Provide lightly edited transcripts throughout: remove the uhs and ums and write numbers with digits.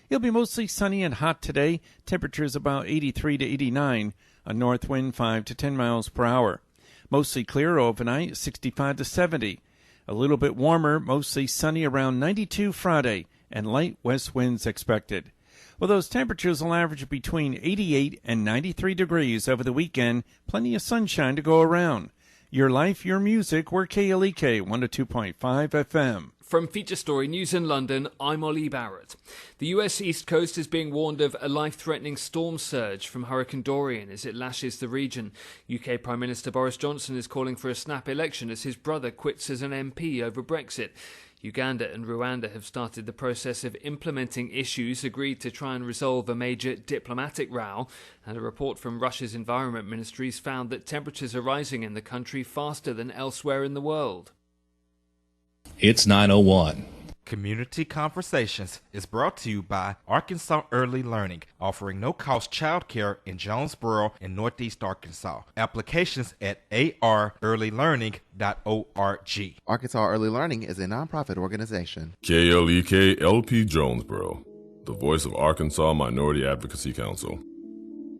It'll be mostly sunny and hot today. Temperatures about 83 to 89. A north wind 5 to 10 miles per hour. Mostly clear overnight, 65 to 70. A little bit warmer, mostly sunny around 92 Friday, and light west winds expected. Well, those temperatures will average between 88 and 93 degrees over the weekend. Plenty of sunshine to go around. Your life, your music. We're KLEK 102.5 FM. From Feature Story News in London, I'm Ollie Barrett. The US East Coast is being warned of a life-threatening storm surge from Hurricane Dorian as it lashes the region. UK Prime Minister Boris Johnson is calling for a snap election as his brother quits as an MP over Brexit. Uganda and Rwanda have started the process of implementing issues agreed to try and resolve a major diplomatic row, and a report from Russia's Environment Ministries found that temperatures are rising in the country faster than elsewhere in the world. It's 9:01. Community Conversations is brought to you by Arkansas Early Learning, offering no-cost childcare in Jonesboro and Northeast Arkansas. Applications at arearlylearning.org. Arkansas Early Learning is a nonprofit organization. KLEK LP Jonesboro, the voice of Arkansas Minority Advocacy Council.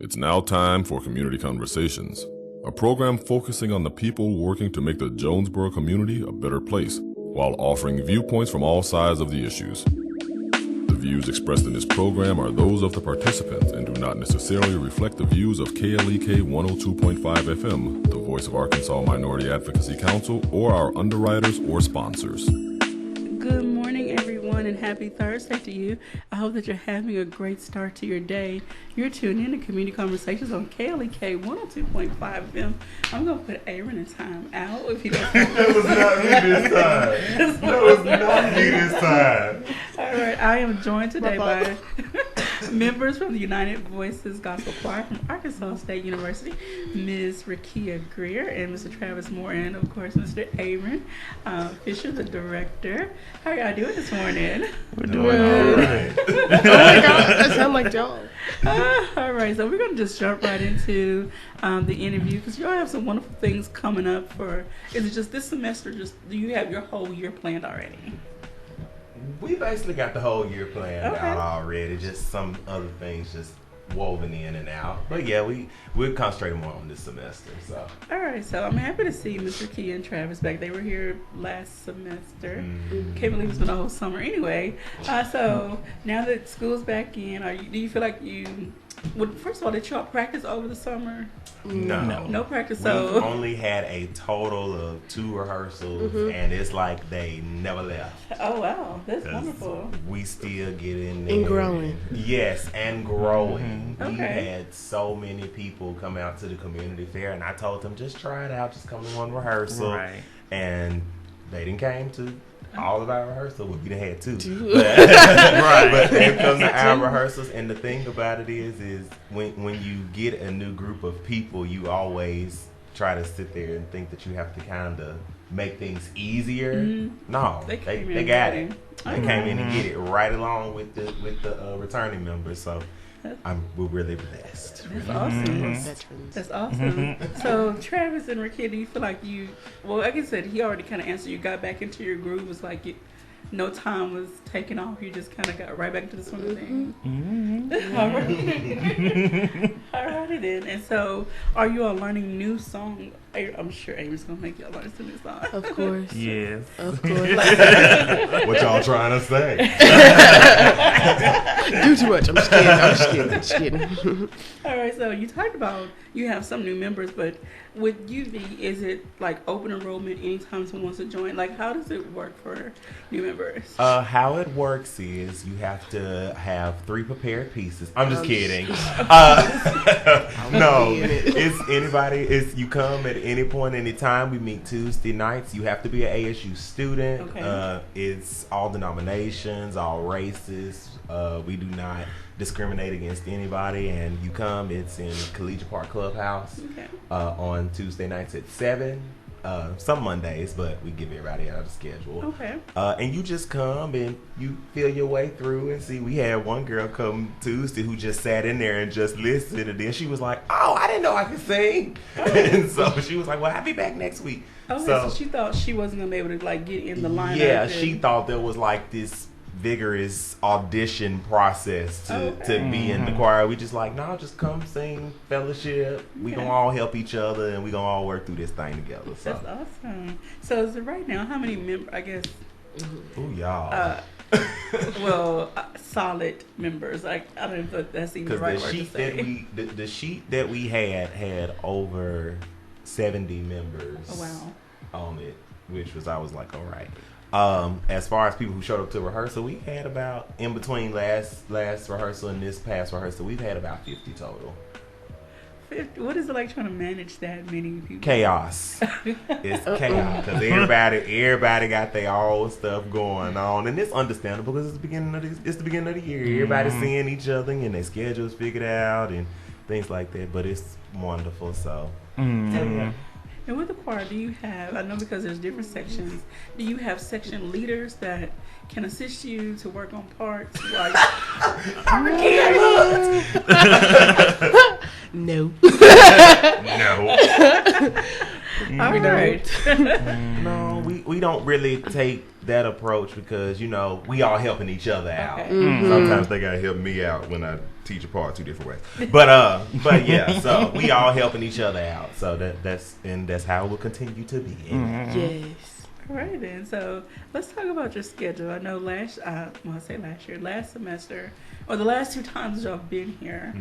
It's now time for Community Conversations, a program focusing on the people working to make the Jonesboro community a better place, while offering viewpoints from all sides of the issues. The views expressed in this program are those of the participants and do not necessarily reflect the views of KLEK 102.5 FM, the voice of Arkansas Minority Advocacy Council, or our underwriters or sponsors. Good morning, everyone, and happy Thursday to you. I hope that you're having a great start to your day. You're tuned in to Community Conversations on KLEK 102.5 FM. I'm going to put Aaron in time out if he doesn't. That was not me this time. That was not me this time. All right, I am joined today by members from the United Voices Gospel Choir from Arkansas State University, Ms. Rakia Greer and Mr. Travis Moore, and of course Mr. Aaron Fisher, the director. How are y'all doing this morning? We're doing all right. Oh my God, that sounds like y'all. All right, so we're going to just jump right into the interview because y'all have some wonderful things coming up for, is it just this semester, do you have your whole year planned already? We basically got the whole year planned Okay. out already. Just some other things just woven in and out. But yeah, we're concentrating more on this semester. So. All right, so I'm happy to see Mr. Key and Travis back. They were here last semester. Can't believe it's been a whole summer. Anyway, so now that school's back in, do you feel like first of all, did y'all practice over the summer? No practice. So We've only had a total of 2 rehearsals, and it's like they never left. Oh wow, that's wonderful. We still get in there And growing. Yes, and growing. We Okay. had so many people come out to the community fair, and I told them just try it out, just come to one rehearsal. Right. And they didn't came to all of our rehearsals. Well, we done had 2. Right. But they come to our rehearsals, and the thing about it is when you get a new group of people, you always try to sit there and think that you have to kind of make things easier. No, they got it. They came in and get it right along with the returning members. So we're really blessed. That's awesome. That's awesome. So Travis and Rakia, do you feel like like I said, he already kind of answered, you got back into your groove, it was like no time was taken off, you just kind of got right back into the swing of things. All righty then. And so are you all learning new songs? I'm sure Aaron's going to make y'all learn some new songs. Of course. Yes. Of course. What y'all trying to say? Do too much. I'm just kidding. All right, so you talked about you have some new members, but with UV, is it like open enrollment anytime someone wants to join? Like, how does it work for new members? How it works is you have to have 3 prepared pieces. I'm just kidding. No, it's anybody. You come at any point, any time. We meet Tuesday nights. You have to be an ASU student. Okay. It's all denominations, all races. We do not discriminate against anybody, and you come. It's in Collegiate Park Clubhouse on Tuesday nights at 7. Some Mondays, but we give everybody out of the schedule. Okay. And you just come and you feel your way through and see. We had one girl come Tuesday who just sat in there and just listened, and then she was like, "Oh, I didn't know I could sing," and so she was like, "Well, I'll be back next week." Okay, so she thought she wasn't gonna be able to like get in the lineup. Yeah, she thought there was like this vigorous audition process to be in the choir. We just like, no, just come sing fellowship. We gonna all help each other and we gonna all work through this thing together. So. That's awesome. So is it right now, how many members, I guess, Ooh, y'all. solid members. Like, I don't know if that's even the right word to say. The sheet that we had over 70 members on it, which was, I was like, all right. As far as people who showed up to rehearsal, we had about, in between last rehearsal and this past rehearsal, we've had about 50 total. 50? What is it like trying to manage that many people? Chaos. It's chaos because everybody got their own stuff going on, and it's understandable because it's the beginning of the year. Everybody's seeing each other and their schedules figured out and things like that. But it's wonderful. So. And with the choir, do you have, I know because there's different sections, do you have section leaders that can assist you to work on parts? Like, no. All right. No, we don't really take that approach because, you know, we all helping each other out. Okay. Sometimes they gotta help me out when I teach a part 2 different ways. But yeah, so we all helping each other out. So that's how it will continue to be. Yes. All right then. So let's talk about your schedule. I know last semester, or the last 2 times y'all have been here,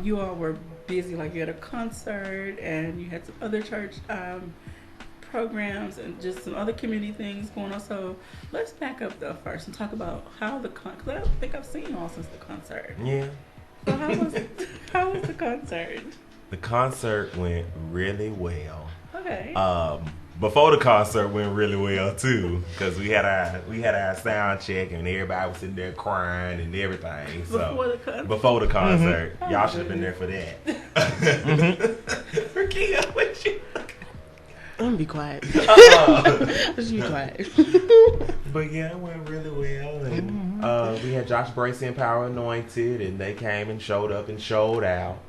you all were busy. Like, you had a concert and you had some other church programs and just some other community things going on. So let's back up though first and talk about how because I don't think I've seen you all since the concert. Yeah. So how was the concert? The concert went really well. Okay. Before the concert went really well too, because we had our sound check and everybody was sitting there crying and everything. So before the concert, y'all should have been there for that. Rakia, what you? I'm gonna be quiet. Just be quiet. But yeah, it went really well, and we had Josh Bracey and Power Anointed, and they came and showed up and showed out.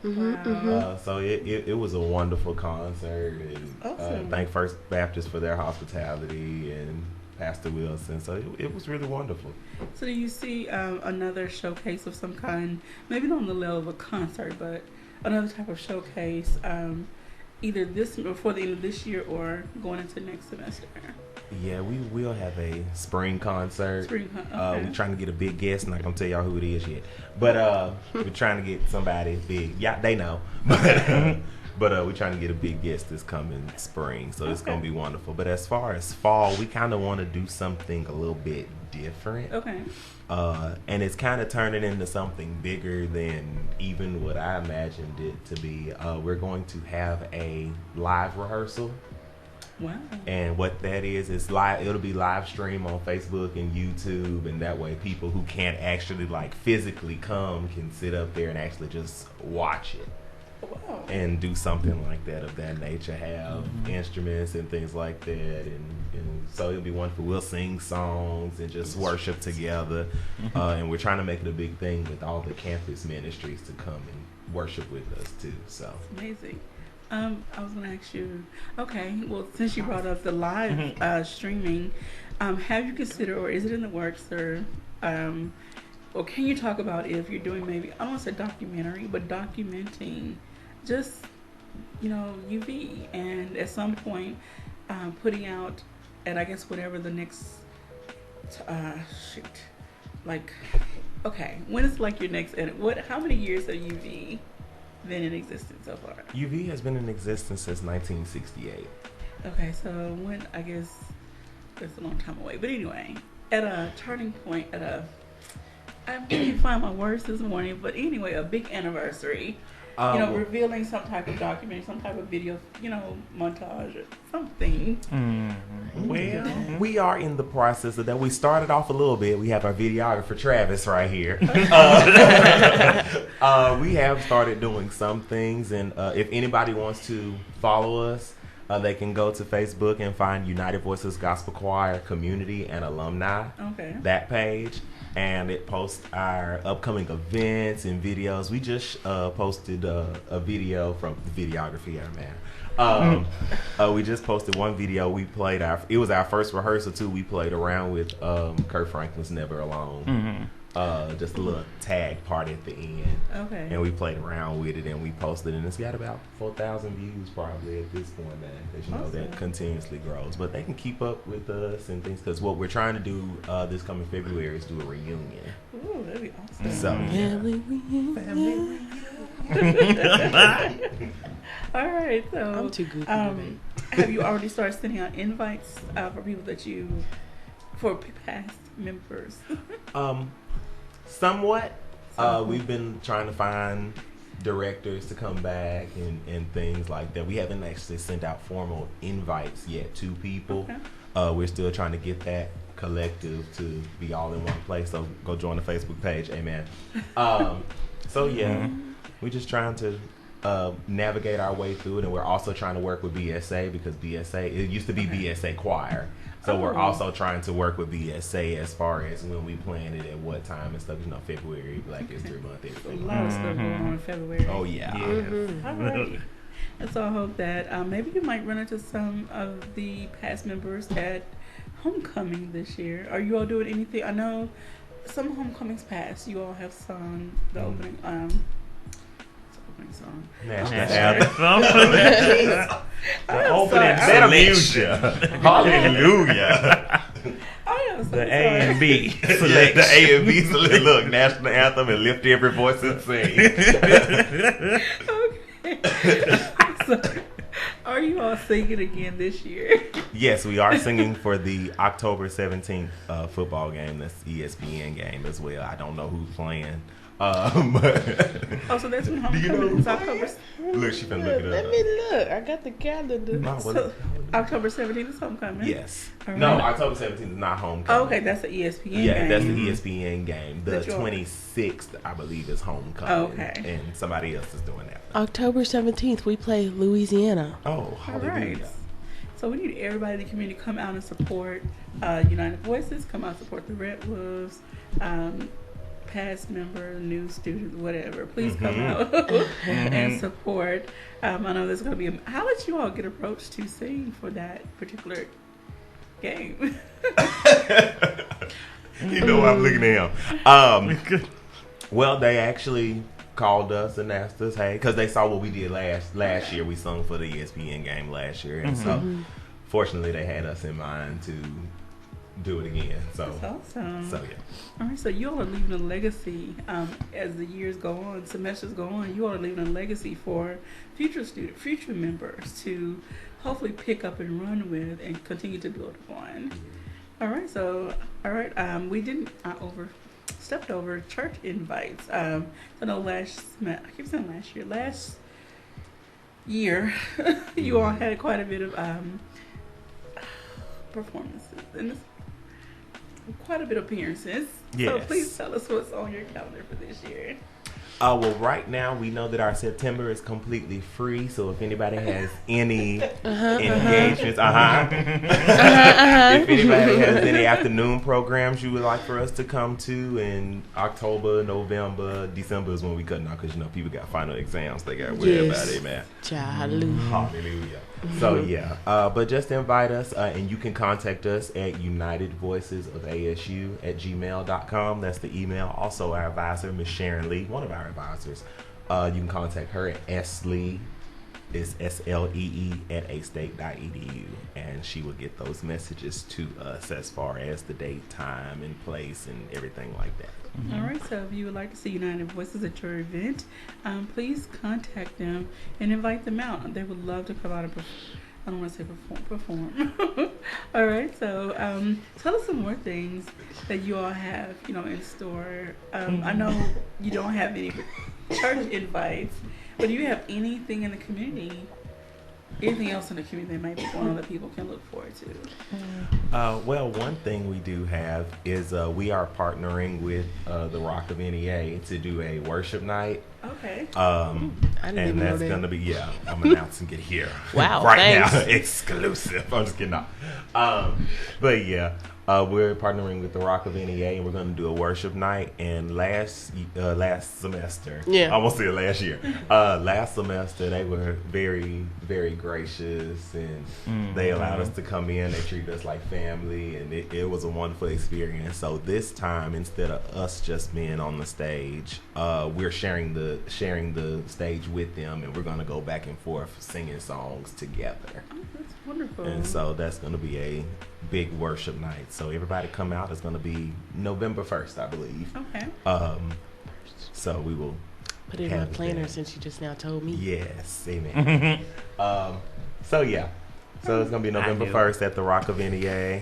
So it was a wonderful concert, and Awesome. thank First Baptist for their hospitality and Pastor Wilson. So it was really wonderful. So do you see another showcase of some kind, maybe not on the level of a concert, but another type of showcase, either before the end of this year or going into next semester? Yeah, we will have a spring concert. Okay. We're trying to get a big guest. Not gonna tell y'all who it is yet, but we're trying to get somebody big. Yeah, they know, but we're trying to get a big guest this coming spring, so it's gonna be wonderful. But as far as fall, we kind of want to do something a little bit different. Okay. And it's kind of turning into something bigger than even what I imagined it to be. We're going to have a live rehearsal. Wow. And what that is live. It'll be live stream on Facebook and YouTube, and that way people who can't actually like physically come can sit up there and actually just watch it. Wow. And do something like that of that nature, have instruments and things like that, and so it'll be wonderful. We'll sing songs and just worship together, and we're trying to make it a big thing with all the campus ministries to come and worship with us too. So Amazing. I was going to ask you, okay, well, since you brought up the live streaming, have you considered, or is it in the works, or can you talk about if you're doing maybe, I don't want to say documentary, but documenting just, UV, and at some point putting out, and I guess whatever the next, when is like your next edit? How many years have UV been in existence so far? UV has been in existence since 1968. Okay, so when, I guess that's a long time away, but anyway, at a turning point, I can't find my words this morning, but anyway, a big anniversary, revealing some type of documentary, some type of video, montage or something. Well, we are in the process of that. We started off a little bit. We have our videographer, Travis, right here. We have started doing some things, and if anybody wants to follow us, They can go to Facebook and find United Voices Gospel Choir Community and Alumni. Okay. That page. And it posts our upcoming events and videos. We just posted a video from the videography, man. We just posted one video. We played it was our first rehearsal too. We played around with Kurt Franklin's Never Alone. Just a little tag part at the end. Okay. And we played around with it and we posted, and it's got about 4,000 views probably at this point now. Because you know that continuously grows. But they can keep up with us and things, because what we're trying to do this coming February is do a reunion. Ooh, that'd be awesome. So, Family reunion. All right, so I'm too good for have you already started sending out invites for people for past members? Somewhat. We've been trying to find directors to come back and things like that. We haven't actually sent out formal invites yet to people. Okay. We're still trying to get that collective to be all in one place. So go join the Facebook page. Amen. So yeah, we're just trying to navigate our way through it, and we're also trying to work with BSA, because it used to be BSA Choir. So we're also trying to work with BSA as far as when we plan it, at what time and stuff. You know, February, Black History Month, A everything. lot of stuff going on in February. Oh yeah. All right. And so I hope that maybe you might run into some of the past members at homecoming this year. Are you all doing anything? I know some homecomings past, you all have sung the opening song. National anthem. The opening selection. Hallelujah. I am so The A sorry. and B Yeah, selection. the A and B selection. Look, national anthem, and lift every voice and sing. Okay. So, are you all singing again this year? Yes, we are singing for the October 17th football game. That's ESPN game as well. I don't know who's playing. So that's when homecoming is October. Look, she finna look it Let up. me look. I got the calendar. No, So, October 17th is homecoming. yes. All No, right. October 17th is not homecoming. Oh, okay, that's the ESPN Yeah, game. that's the ESPN game. The That you're- 26th, I believe, is homecoming. Oh, okay. And somebody else is doing that. October 17th, we play Louisiana. Oh, All hallelujah. right. So we need everybody in the community to come out and support United Voices, come out and support the Red Wolves, past member, new students, whatever. Please come out and support. I know there's going to be how did you all get approached to sing for that particular game? You know I'm looking at him. Well, they actually called us and asked us, hey, because they saw what we did last year. We sung for the ESPN game last year, and so fortunately they had us in mind to do it again. So, That's awesome. so yeah. All right, so you all are leaving a legacy as the years go on, semesters go on. You all are leaving a legacy for future members to hopefully pick up and run with and continue to build upon. All right, so we didn't stepped over church invites. I know last year you all had quite a bit of performances and quite a bit of appearances. So Yes. please tell us what's on your calendar for this year. Well, right now we know that our September is completely free. So if anybody has any engagements, if anybody has any afternoon programs you would like for us to come to in October, November, December is when we cutting out, because you know people got final exams they got to worry about it, man. Hallelujah. Hallelujah. So yeah, but just invite us, and you can contact us at unitedvoicesofasu@gmail.com. That's the email. Also, our advisor, Miss Sharon Lee, one of our advisors, you can contact her at slee, is SLEE @astate.edu, and she will get those messages to us as far as the date, time, and place, and everything like that. All right, so if you would like to see United Voices at your event, please contact them and invite them out. They would love to come out and I don't want to say perform. All right, so tell us some more things that you all have, in store. I know you don't have any church invites, but do you have anything in the community anything else in the community that might be going on that people can look forward to? Well, one thing we do have is we are partnering with the Rock of NEA to do a worship night. Okay. I didn't And even know that's that. going to be, I'm announcing it here. Wow, right thanks. now. Exclusive. I'm just kidding. But yeah, we're partnering with the Rock of NEA, and we're going to do a worship night. And last semester, Yeah. I almost said last year, last semester, they were very, very gracious, and they allowed us to come in. They treated us like family, and it was a wonderful experience. So this time, instead of us just being on the stage, we're sharing the stage with them, and we're going to go back and forth singing songs together. Oh, that's wonderful. And so that's going to be a big worship night. So everybody come out. It's going to be November 1st, I believe. Okay. So we will Put it in my have planner that. since you just now told me. Yes, amen. So yeah, so it's going to be November 1st at the Rock of NEA.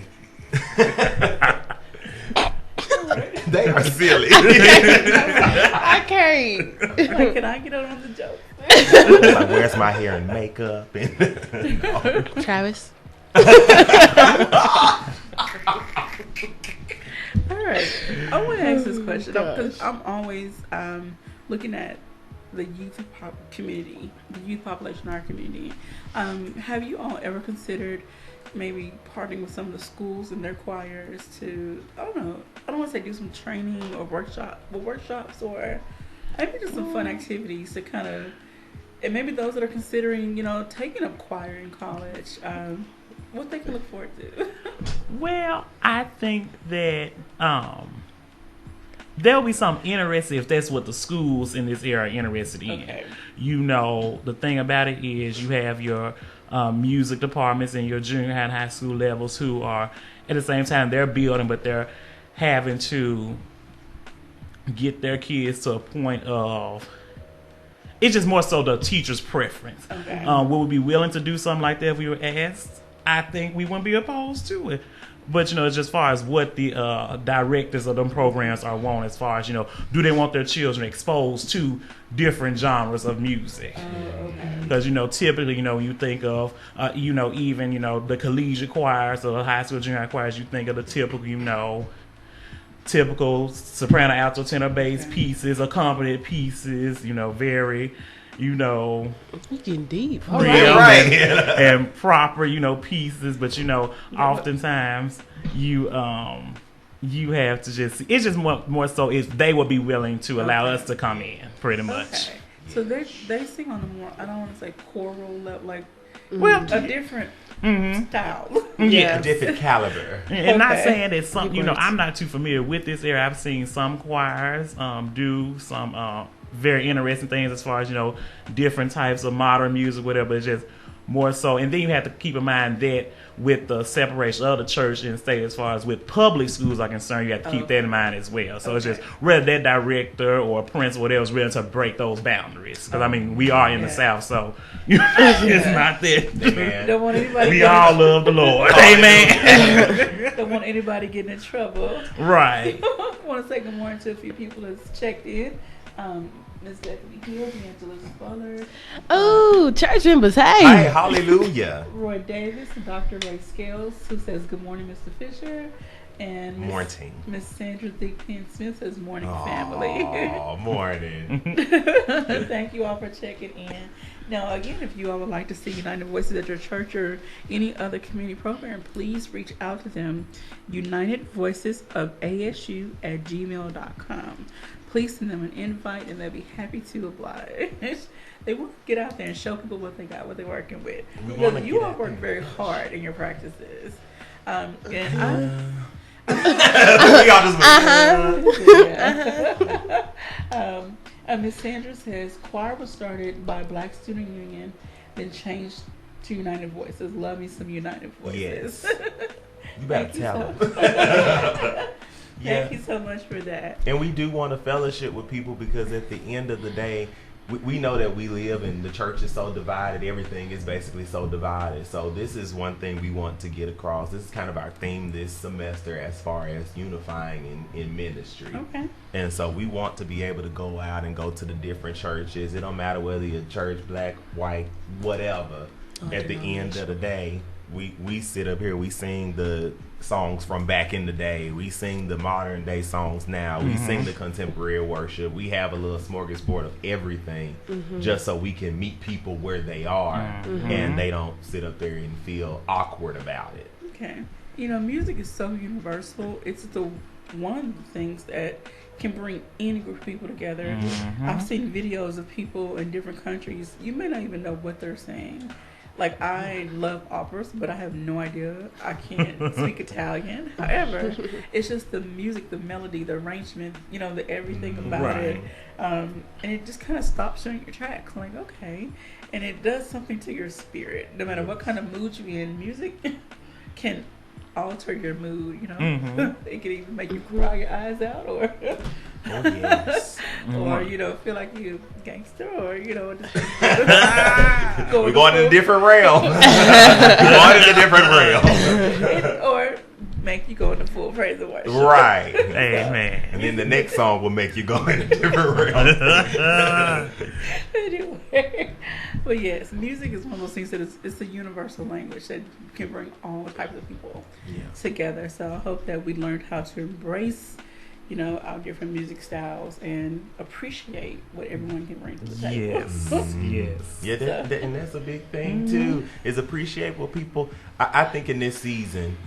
They are silly. I can't. Like, can I get on the joke? Like, where's my hair and makeup? And Travis. All right. I want to ask this question because I'm always looking at the youth community, the youth population in our community. Have you all ever considered maybe partnering with some of the schools and their choirs to, I don't want to say do some training or workshops or maybe just some fun activities to kind of, and maybe those that are considering, taking up choir in college, what they can look forward to. Well, I think that there'll be something interesting if that's what the schools in this area are interested in. Okay. The thing about it is you have your music departments and your junior high and high school levels who are, at the same time, they're building, but they're having to get their kids to a point of, it's just more so the teacher's preference. Okay. Would we be willing to do something like that if we were asked? I think we wouldn't be opposed to it. But, it's just as far as what the directors of them programs are want, as far as, do they want their children exposed to different genres of music? Because, typically, when you think of, even, the collegiate choirs or high school junior high choirs, you think of the typical soprano, alto, tenor, bass pieces, accompanied pieces, very, You're getting deep. real and proper, pieces. But oftentimes you have to just. It's just more so. Is they will be willing to allow us to come in, pretty much. Okay. So they sing on a more, I don't want to say choral level, like Well, a different style. Yeah. a different caliber. And not Okay. saying that some, Good words. I'm not too familiar with this area. I've seen some choirs do some very interesting things as far as, different types of modern music, whatever. But it's just more so. And then you have to keep in mind that with the separation of the church and state, as far as with public schools are concerned, you have to keep that in mind as well. So it's just whether that director or principal, whatever, is willing to break those boundaries. Because, we are in the South, so it's not that. Amen. Don't want anybody. We all love the Lord. Amen. Don't want anybody getting in trouble. Right. I want to say good morning to a few people that's checked in. Miss Bethany Hill, D'Angelo Fuller, Oh, church members, Hey, hey. hallelujah. Roy Davis, and Dr. Ray Scales, who says good morning, Mr. Fisher, and Morning. Miss Sandra Thigpen Smith says morning, family. Oh, morning. Thank you all for checking in. Now, again, if you all would like to see United Voices at your church or any other community program, please reach out to them. UnitedVoicesOfASU@gmail.com. Please send them an invite, and they'll be happy to oblige. They want to get out there and show people what they got, what they're working with. We wanna Because you get all out work there. very hard in your practices. And We all just Miss Sandra says choir was started by Black Student Union, then changed to United Voices. Love me some United Voices. Yes. You better Thank you tell so- them. Thank you so much for that. And we do want to fellowship with people because at the end of the day, we know that we live and the church is so divided. Everything is basically so divided. So this is one thing we want to get across. This is kind of our theme this semester as far as unifying in ministry. Okay. And so we want to be able to go out and go to the different churches. It don't matter whether you're church, black, white, whatever. at the end of the day, we sit up here, we sing the songs from back in the day, we sing the modern day songs now, we sing the contemporary worship, we have a little smorgasbord of everything just so we can meet people where they are and they don't sit up there and feel awkward about it. Okay. You know, music is so universal. It's the one of the things that can bring any group of people together. I've seen videos of people in different countries. You may not even know what they're saying. Like, I love operas, but I have no idea. I can't speak Italian. However, it's just the music, the melody, the arrangement, you know, the everything about it. And it just kind of stops you in your tracks. Like, okay. And it does something to your spirit. No matter what kind of mood you're in, music can alter your mood, you know. It can even make you cry your eyes out, or or you know, feel like you gangster, or you know, just we're going in a different realm. We're going in a different realm. Or make you go into full praise and worship. Right. Amen. And then the next song will make you go in a different realm. Anyway, but yes, music is one of those things that it's a universal language that can bring all types of people together. So I hope that we learned how to embrace, you know, our different music styles and appreciate what everyone can bring to the table. Yeah, and that's a big thing too. Is appreciate what people. I think in this season,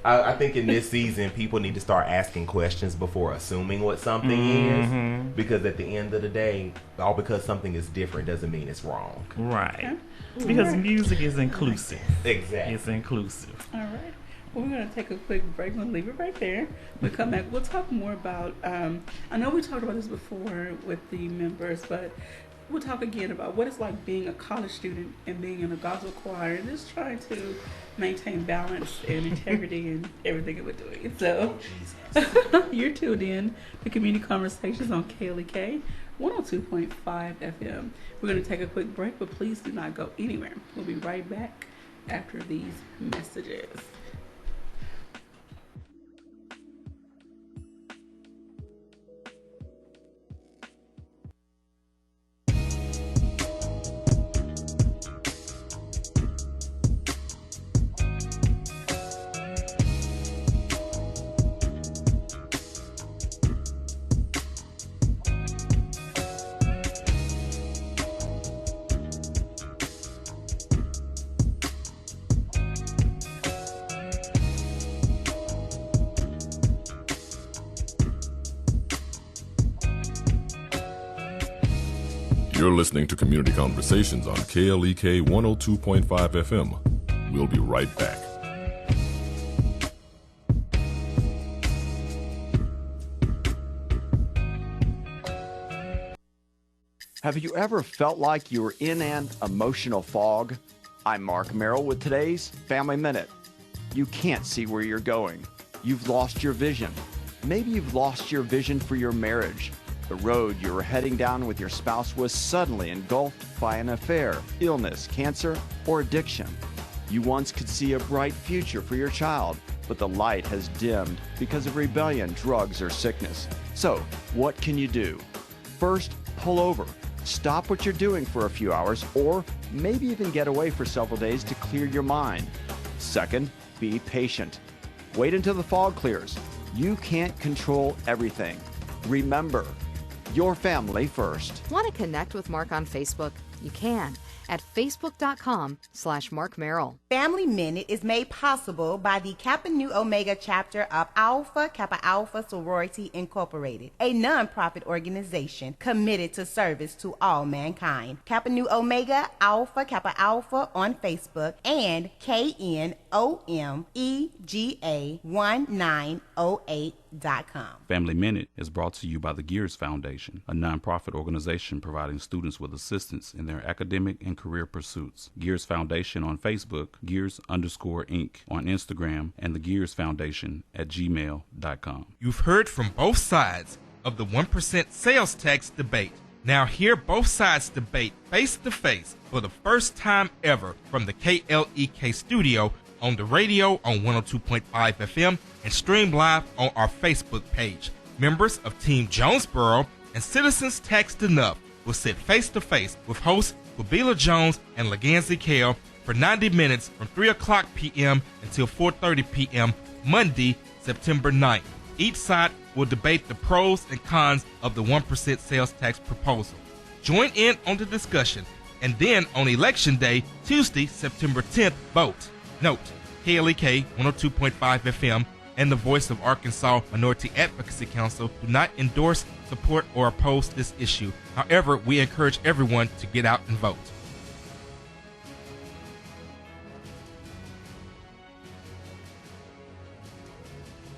I think in this season, people need to start asking questions before assuming what something is, because at the end of the day, all because something is different doesn't mean it's wrong. Right. Because music is inclusive. Exactly. It's inclusive. All right. Well, we're going to take a quick break. We'll leave it right there. We'll come back. We'll talk more about, I know we talked about this before with the members, but we'll talk again about what it's like being a college student and being in a gospel choir and just trying to maintain balance and integrity in everything that we're doing. So, you're tuned in to Community Conversations on KLEK 102.5 FM. We're going to take a quick break, but please do not go anywhere. We'll be right back after these messages. You're listening to Community Conversations on KLEK 102.5 FM. We'll be right back. Have you ever felt like you were in an emotional fog? I'm Mark Merrill with today's Family Minute. You can't see where you're going. You've lost your vision. Maybe you've lost your vision for your marriage. The road you were heading down with your spouse was suddenly engulfed by an affair, illness, cancer, or addiction. You once could see a bright future for your child, but the light has dimmed because of rebellion, drugs, or sickness. So, what can you do? First, pull over. Stop what you're doing for a few hours, or maybe even get away for several days to clear your mind. Second, be patient. Wait until the fog clears. You can't control everything. Remember, your family first. Want to connect with Mark on Facebook? You can at facebook.com/Mark Merrill. Family Minute is made possible by the Kappa Nu Omega chapter of Alpha Kappa Alpha Sorority Incorporated, a non-profit organization committed to service to all mankind. Kappa Nu Omega Alpha Kappa Alpha on Facebook and KNOMEGA1908.com. Family Minute is brought to you by the Gears Foundation, a non-profit organization providing students with assistance in their academic and career pursuits. Gears Foundation on Facebook, Gears_Inc. on Instagram, and the Gears Foundation at gmail.com. You've heard from both sides of the 1% sales tax debate. Now hear both sides debate face to face for the first time ever from the KLEK studio on the radio on 102.5 FM and stream live on our Facebook page. Members of Team Jonesboro and Citizens Taxed Enough will sit face to face with hosts Wabila Jones and Leganzi Kale for 90 minutes from 3 o'clock p.m. until 4:30 p.m. Monday, September 9th. Each side will debate the pros and cons of the 1% sales tax proposal. Join in on the discussion, and then on Election Day, Tuesday, September 10th, vote. Note, KLEK 102.5 FM and the Voice of Arkansas Minority Advocacy Council do not endorse, support, or oppose this issue. However, we encourage everyone to get out and vote.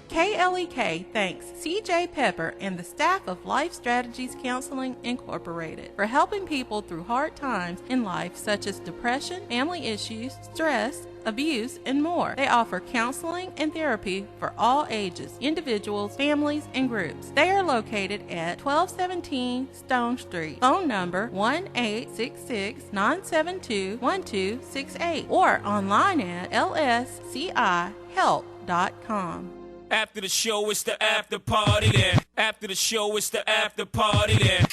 KLEK thanks CJ Pepper and the staff of Life Strategies Counseling Incorporated for helping people through hard times in life such as depression, family issues, stress, abuse, and more. They offer counseling and therapy for all ages, individuals, families, and groups. They are located at 1217 Stone Street. Phone number 1-866-972-1268 or online at lscihelp.com. After the show, it's the after party then. After the show, it's the after party then.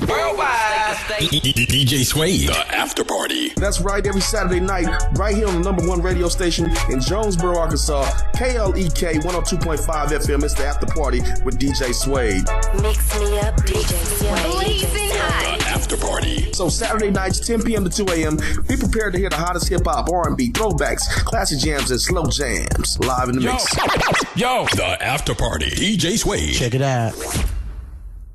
Worldwide. DJ Suede, the after party. That's right, every Saturday night, right here on the #1 radio station in Jonesboro, Arkansas, KLEK 102.5 FM. It's the after party with DJ Suede. Mix me up, DJ Suede. Blazing high. The after party. So Saturday nights, 10 p.m. to 2 a.m., be prepared to hear the hottest hip-hop, R&B, throwbacks, classic jams, and slow jams. Live in the mix. Yo, the after party. DJ Suede. Check it out.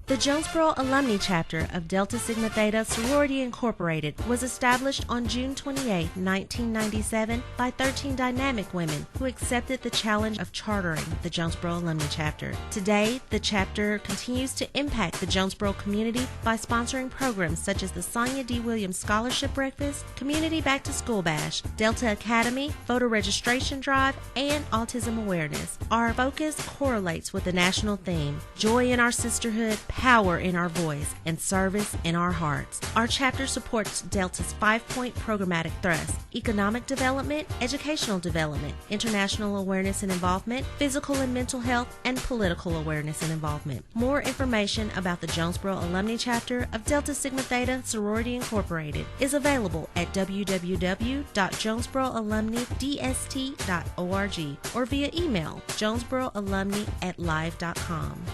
The Jonesboro Alumni Chapter of Delta Sigma Theta Sorority Incorporated was established on June 28, 1997 by 13 dynamic women who accepted the challenge of chartering the Jonesboro Alumni Chapter. Today, the chapter continues to impact the Jonesboro community by sponsoring programs such as the Sonia D. Williams Scholarship Breakfast, Community Back to School Bash, Delta Academy, Voter Registration Drive, and Autism Awareness. Our focus correlates with the national theme, Joy in Our Sisterhood, Power in Our Voice, and Service in Our Hearts. Our chapter supports Delta's 5-point programmatic thrust: economic development, educational development, international awareness and involvement, physical and mental health, and political awareness and involvement. More information about the Jonesboro Alumni Chapter of Delta Sigma Theta Sorority Incorporated is available at www.jonesboroalumnidst.org or via email jonesboroalumni@live.com.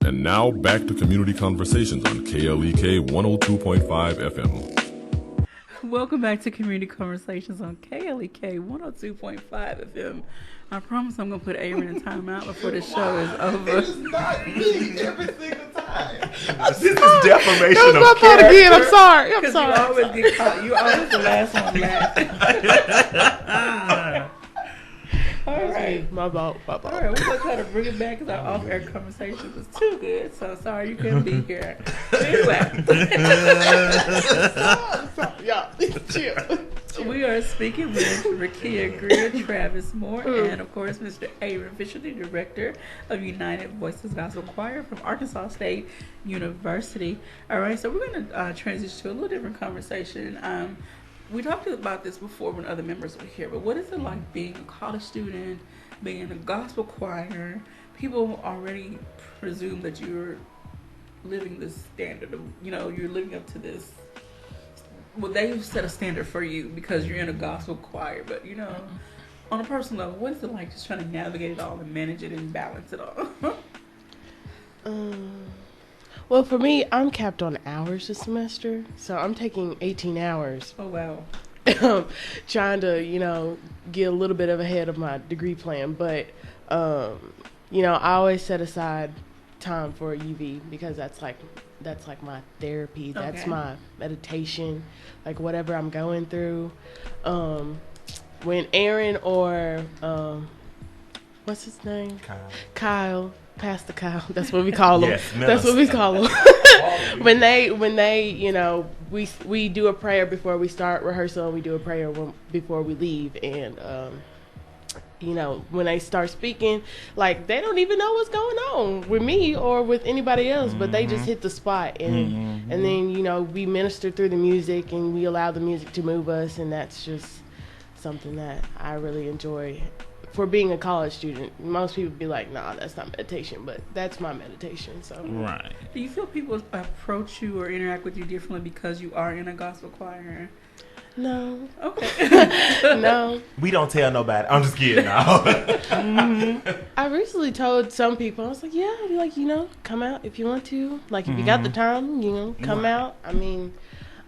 And now back to Community Conversations on KLEK 102.5 FM. Welcome back to Community Conversations on KLEK 102.5 FM. I promise I'm going to put Aaron in timeout before the show is over. It's not me every single time. This is defamation of character. Again. I'm sorry. Because you always get caught. You always the last one laughing. All right. My fault. All right, we're going to try to bring it back because our off-air conversation was too good. So sorry you couldn't be here. Anyway. We are speaking with Rakia Greer, Travis Moore, and of course Mr. Aaron Fisher, the director of United Voices Gospel Choir from Arkansas State University. All right, so we're going to transition to a little different conversation. We talked about this before when other members were here, but what is it like being a college student, being in a gospel choir? People already presume that you're living this standard of, you're living up to this. Well, they set a standard for you because you're in a gospel choir, but, on a personal level, what is it like just trying to navigate it all and manage it and balance it all? Well, for me, I'm capped on hours this semester, so I'm taking 18 hours. Oh, wow. Trying to, get a little bit of ahead of my degree plan. But, I always set aside time for UV because that's like my therapy. Okay. That's my meditation, like whatever I'm going through. When Aaron or, what's his name? Kyle. Pastor Kyle, that's what we call him. Yes, that's what we call him. when they, we do a prayer before we start rehearsal, and we do a prayer before we leave, and when they start speaking, like they don't even know what's going on with me or with anybody else, but they just hit the spot, and then we minister through the music and we allow the music to move us, and that's just something that I really enjoy for being a college student, most people be like, nah, that's not meditation, but that's my meditation. So right. Do you feel people approach you or interact with you differently because you are in a gospel choir? No. Okay. No. We don't tell nobody. I'm just kidding now. I recently told some people, I was like, yeah, like, come out if you want to. Like, if you got the time, come out. I mean,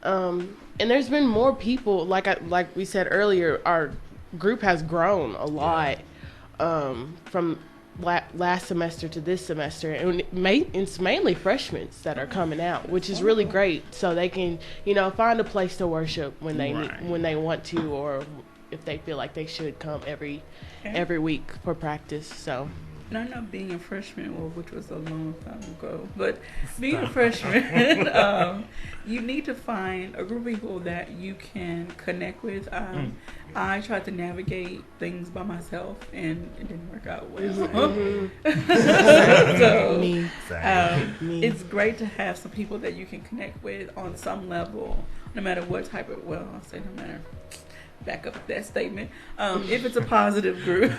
and there's been more people, like we said earlier, our group has grown a lot from last semester to this semester, and it's mainly freshmen that are coming out, which is really great, so they can find a place to worship when they want to, or if they feel like they should come every week for practice. So and I know being a freshman, which was a long time ago, but being a freshman, you need to find a group of people that you can connect with. I tried to navigate things by myself, and it didn't work out well. It's great to have some people that you can connect with on some level, no matter what type of, I'll say no matter. Back up that statement. If it's a positive group,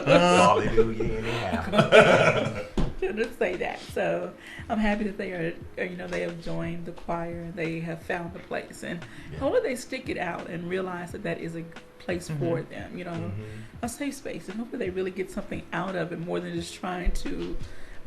hallelujah, anyhow. Just say that. So I'm happy that they are, they have joined the choir. They have found a place, and hopefully they stick it out and realize that is a place for them. A safe space, and hopefully they really get something out of it more than just trying to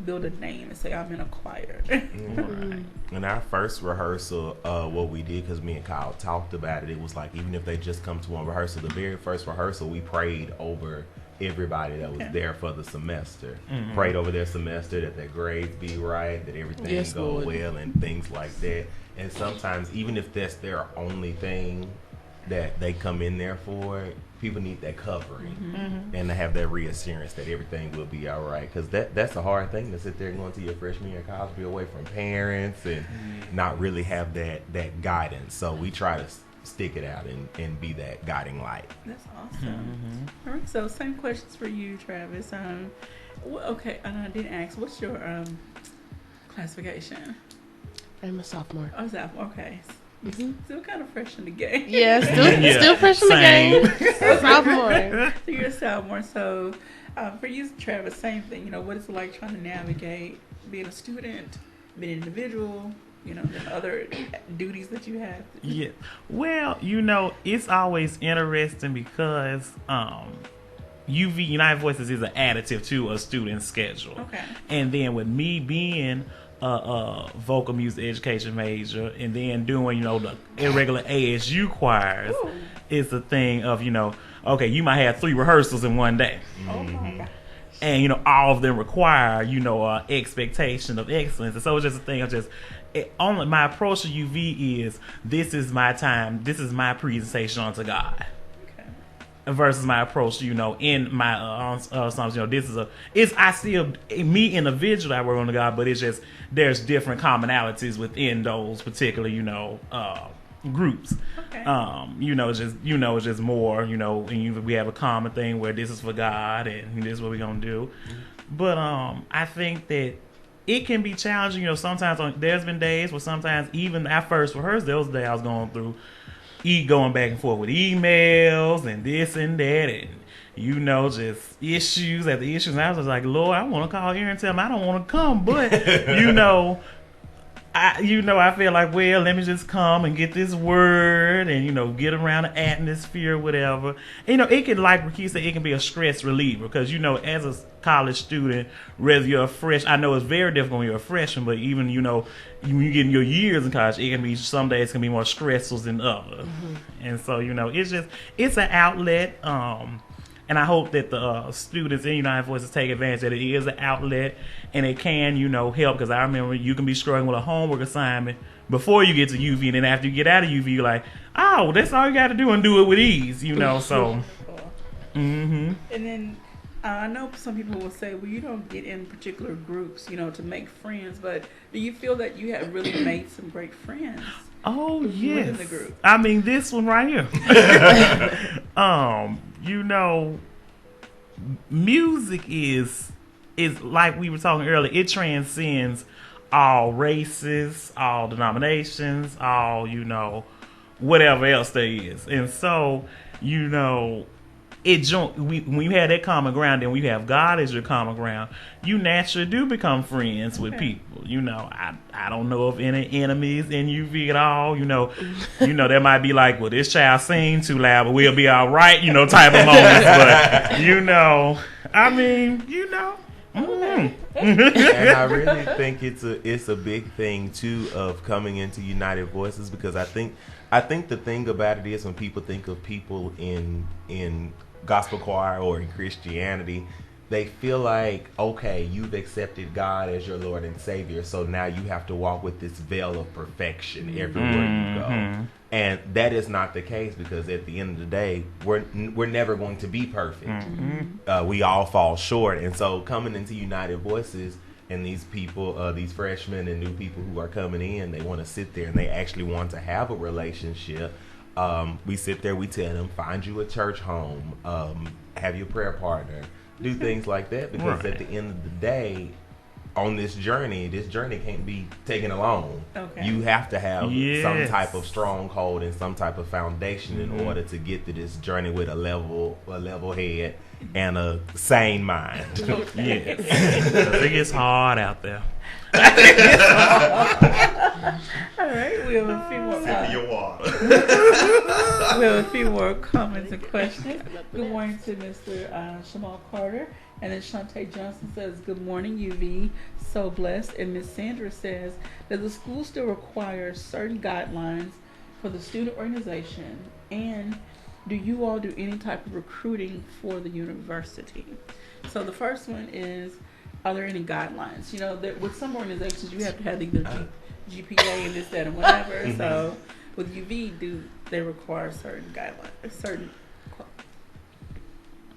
build a name and say I'm in a choir. Right. In our first rehearsal, what we did, because me and Kyle talked about it, it was like, even if they just come to one rehearsal, the very first rehearsal we prayed over everybody that was there for the semester. Prayed over their semester, that their grades be right, that everything go well, and things like that. And sometimes, even if that's their only thing that they come in there for, people need that covering and to have that reassurance that everything will be all right. Because that's a hard thing, to sit there going to your freshman year of college, be away from parents and not really have that guidance. So we try to stick it out and be that guiding light. That's awesome. All right, so same questions for you, Travis. Okay, and I didn't ask, what's your classification? I'm a sophomore. Oh, sophomore, okay. Still kind of fresh in the game. Yeah, still fresh in the game. Sophomore. So you're a sophomore. So for you, Travis, same thing. What is it like trying to navigate being a student, being an individual, the other duties that you have? Yeah. Well, it's always interesting because UV, United Voices, is an additive to a student's schedule. Okay. And then with me being a vocal music education major, and then doing the irregular ASU choirs, is the thing of okay, you might have 3 rehearsals in one day. Oh my gosh. And all of them require expectation of excellence. And so it's just a thing of only my approach to UV is, this is my time, this is my presentation unto God. Versus my approach, in my songs, I still, me individually, I work on the God, but it's just, there's different commonalities within those particular, groups. Okay. It's just more, and we have a common thing where this is for God and this is what we're gonna do. But I think that it can be challenging. Sometimes there's been days where sometimes even at first rehearsal, there was a day I was going through. Going back and forth with emails and this and that, and just issues after issues. And I was just like, Lord, I want to call here and tell him I don't want to come, but I feel like, well, let me just come and get this word and get around the atmosphere or whatever. And, it can, like Rakeem said, it can be a stress reliever because as a college student, whether you're a freshman, I know it's very difficult when you're a freshman, but even when you get in your years in college, it can be, some days can be more stressful than others. And so it's an outlet. And I hope that the students in United Voices take advantage that it is an outlet and it can, help. Because I remember you can be struggling with a homework assignment before you get to UV, and then after you get out of UV, you're like, oh, that's all you got to do and do it with ease, so. And then I know some people will say, well, you don't get in particular groups, to make friends, but do you feel that you have really made some great friends? Oh, yes. Within the group? I mean, this one right here. Music is like we were talking earlier, it transcends all races, all denominations, all, whatever else there is. And so, when you have that common ground, then when you have God as your common ground, you naturally do become friends with people. You know, I don't know of any enemies in UV at all. You know, there might be like, well, this child sing too loud, but we'll be all right. You know, type of moments. But you know, I mean, you know. And I really think it's a big thing too of coming into United Voices, because I think the thing about it is when people think of people in gospel choir or in Christianity, they feel like, okay, you've accepted God as your Lord and Savior, so now you have to walk with this veil of perfection everywhere you go. And that is not the case, because at the end of the day, we're never going to be perfect. We all fall short. And so coming into United Voices, and these people, these freshmen and new people who are coming in, they want to sit there and they actually want to have a relationship. We sit there, we tell them, find you a church home, have your prayer partner, do things like that, because at the end of the day, on this journey can't be taken alone. Okay. You have to have some type of stronghold and some type of foundation in order to get to this journey with a level head and a sane mind. Yes. It gets hard out there. All right, we have a few more. We have a few more comments and questions. Good morning to Mr. Shamal Carter. And then Shantae Johnson says, good morning, UV. So blessed. And Miss Sandra says, does the school still require certain guidelines for the student organization? And do you all do any type of recruiting for the university? So the first one is, are there any guidelines? You know, that with some organizations, you have to have either GPA and this, that, and whatever. So with UV, do they require certain guidelines,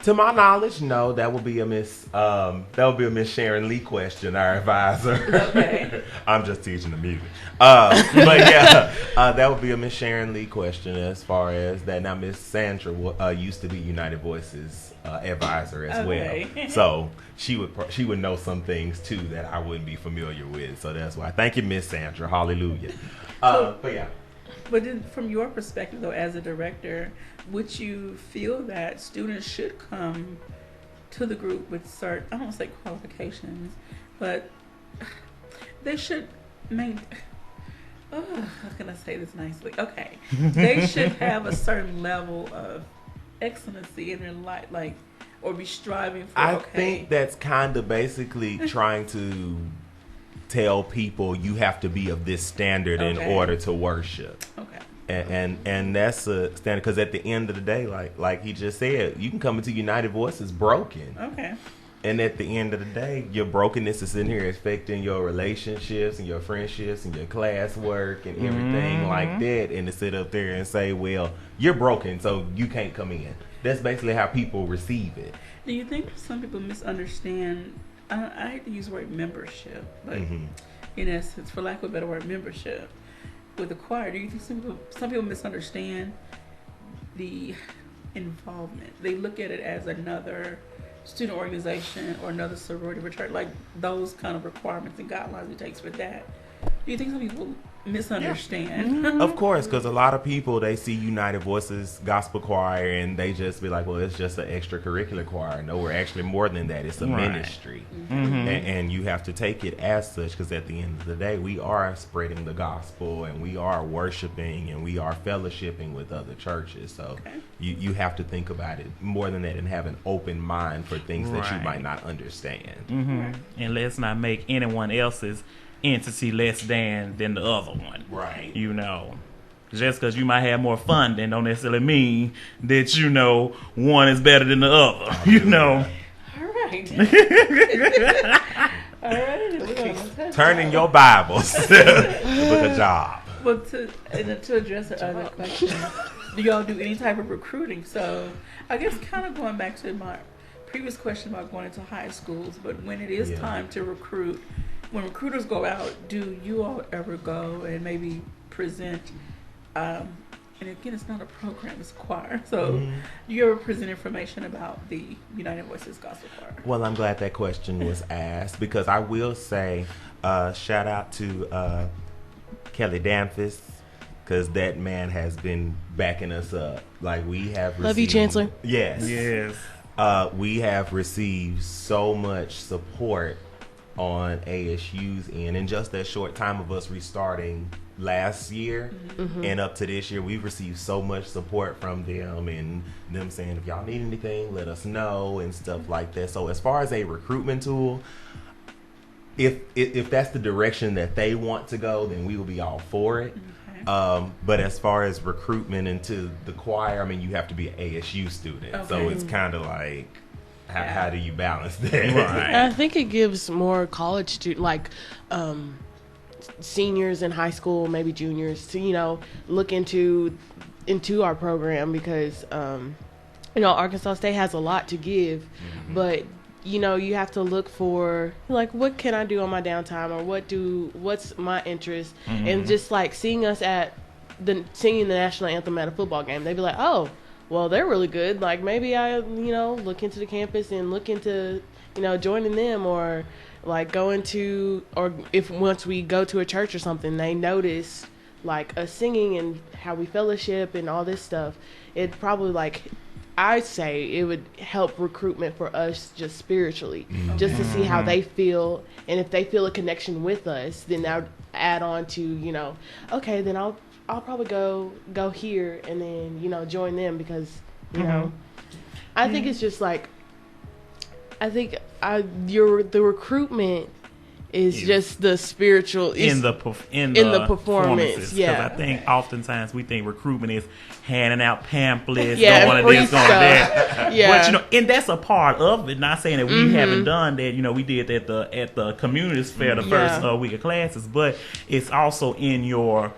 To my knowledge, no. That would be a Miss Sharon Lee question, our advisor. Okay. I'm just teaching the music. But yeah, that would be a Miss Sharon Lee question as far as that. Now, Miss Sandra used to be United Voices advisor as well, so she would know some things too that I wouldn't be familiar with. So that's why. Thank you, Miss Sandra. Hallelujah. But yeah. But then from your perspective, though, as a director, would you feel that students should come to the group with certain, I don't want to say qualifications, but they should how can I say this nicely? Okay. They should have a certain level of excellency in their life, like, or be striving for, I think that's kind of basically trying to tell people you have to be of this standard in order to worship. Okay. And that's a standard, because at the end of the day, like he just said, you can come into United Voices broken. Okay. And at the end of the day, your brokenness is in here affecting your relationships and your friendships and your classwork and everything like that. And to sit up there and say, well, you're broken, so you can't come in. That's basically how people receive it. Do you think some people misunderstand? I hate to use the word membership, but in essence, for lack of a better word, membership with the choir. Do you think some people misunderstand the involvement? They look at it as another student organization or another sorority fraternity, like those kind of requirements and guidelines it takes for that. Do you think some people misunderstand? Yeah. Of course, because a lot of people, they see United Voices gospel choir and they just be like, well, it's just an extracurricular choir. No, we're actually more than that. It's a ministry. And you have to take it as such, because at the end of the day, we are spreading the gospel and we are worshiping and we are fellowshipping with other churches. So you have to think about it more than that and have an open mind for things that you might not understand. And let's not make anyone else's entity less than the other one. Right. You know, just because you might have more funding don't necessarily mean that, you know, one is better than the other. You know. All right. All right. Turn in your Bibles. Book a job. Well, to address the other question, do y'all do any type of recruiting? So I guess kind of going back to my previous question about going into high schools, but when it is time to recruit, when recruiters go out, do you all ever go and maybe present, and again, it's not a program, it's a choir, so do you ever present information about the United Voices Gospel Choir? Well, I'm glad that question was asked, because I will say, shout out to Kelly Danfus, because that man has been backing us up. Like, we have received, Love you, Chancellor. Yes. Yes. We have received so much support on ASU's end in just that short time of us restarting last year and up to this year. We've received so much support from them, and them saying, if y'all need anything, let us know and stuff like that. So as far as a recruitment tool, if that's the direction that they want to go, then we will be all for it. But as far as recruitment into the choir, I mean, you have to be an ASU student. So it's kind of like, how do you balance that? Right. I think it gives more college students, like seniors in high school, maybe juniors, to, you know, look into our program, because you know, Arkansas State has a lot to give, but you know, you have to look for, like, what can I do on my downtime, or what's my interest, and just like seeing us at singing the national anthem at a football game, they'd be like, oh, well, they're really good. Like, maybe I, you know, look into the campus and look into, you know, joining them, or like going to, or if once we go to a church or something, they notice like us singing and how we fellowship and all this stuff. It probably, like, I'd say it would help recruitment for us just spiritually, just to see how they feel, and if they feel a connection with us, then that would add on to, you know, okay, then I'll probably go here and then, you know, join them, because, you know, I think it's just like, I think the recruitment is just the spiritual in the performance. Yeah, I think oftentimes we think recruitment is handing out pamphlets, going to this, going to that. Yeah. But, you know, and that's a part of it. Not saying that we haven't done that. You know, we did that at the community fair the first week of classes, but it's also in your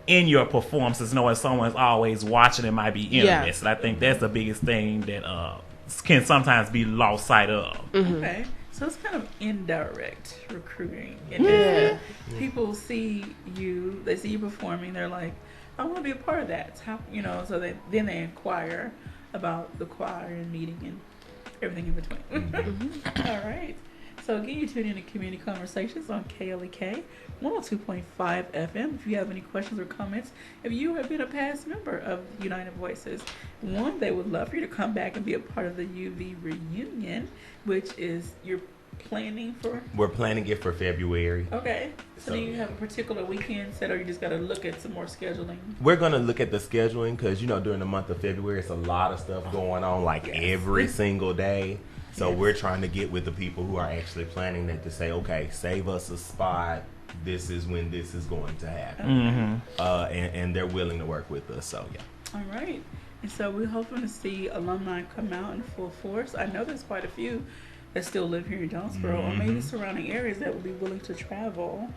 performances, knowing someone's always watching and might be interested. I think that's the biggest thing that can sometimes be lost sight of. Okay. So it's kind of indirect recruiting. And people see you, they see you performing, they're like, I want to be a part of that. How, you know, so then they inquire about the choir and meeting and everything in between. All right. So again, you tune in to Community Conversations on KLEK 102.5 FM. If you have any questions or comments, if you have been a past member of United Voices, one, they would love for you to come back and be a part of the UV reunion, which is you're planning for? We're planning it for February. Okay. So do you have a particular weekend set, or you just got to look at some more scheduling? We're going to look at the scheduling because, you know, during the month of February, it's a lot of stuff going on, like every single day. So we're trying to get with the people who are actually planning that to say, okay, save us a spot. This is when this is going to happen. And they're willing to work with us. So, yeah. All right. And so we're hoping to see alumni come out in full force. I know there's quite a few that still live here in Jonesboro or maybe surrounding areas that would be willing to travel.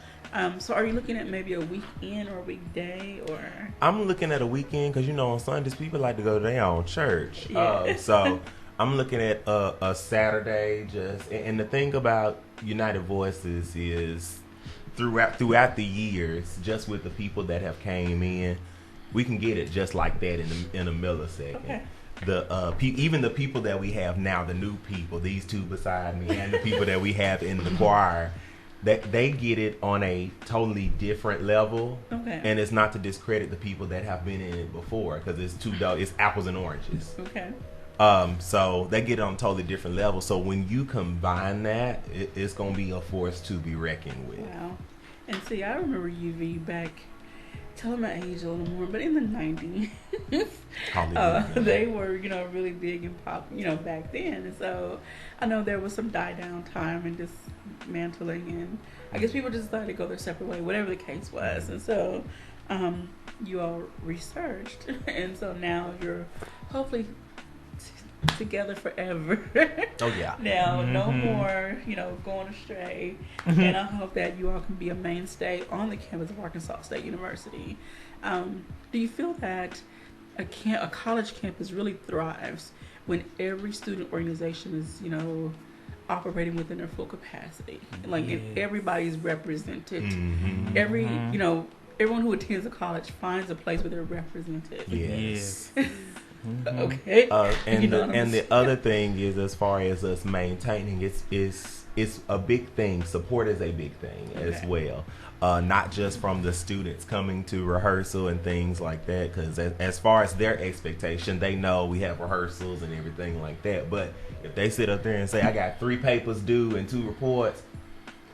So are you looking at maybe a weekend or a weekday? Or I'm looking at a weekend because, you know, on Sundays people like to go to their own church. So I'm looking at a Saturday. And the thing about United Voices is throughout the years, just with the people that have came in, we can get it just like that in a millisecond. Okay. Even the people that we have now, the new people, these two beside me, and the people that we have in the choir, that they get it on a totally different level. Okay. And it's not to discredit the people that have been in it before, because it's apples and oranges. Okay. So they get it on a totally different level. So when you combine that, it's going to be a force to be reckoned with. Wow. And see, I remember UV back, tell my age a little more, but in the 90s, they were, you know, really big and pop, you know, back then. And so I know there was some die down time and dismantling, and I guess people just decided to go their separate way, whatever the case was. And so you all researched, and so now you're hopefully together forever. Oh yeah. Now no more, you know, going astray. And I hope that you all can be a mainstay on the campus of Arkansas State University. Do you feel that a college campus really thrives when every student organization is, you know, operating within their full capacity? Like and everybody's represented. Every, you know, everyone who attends a college finds a place where they're represented. Yes. Okay. And the other thing is, as far as us maintaining, it's it's a big thing. Support is a big thing as well. Not just from the students coming to rehearsal and things like that, because as far as their expectation, they know we have rehearsals and everything like that. But if they sit up there and say, I got 3 papers due and 2 reports,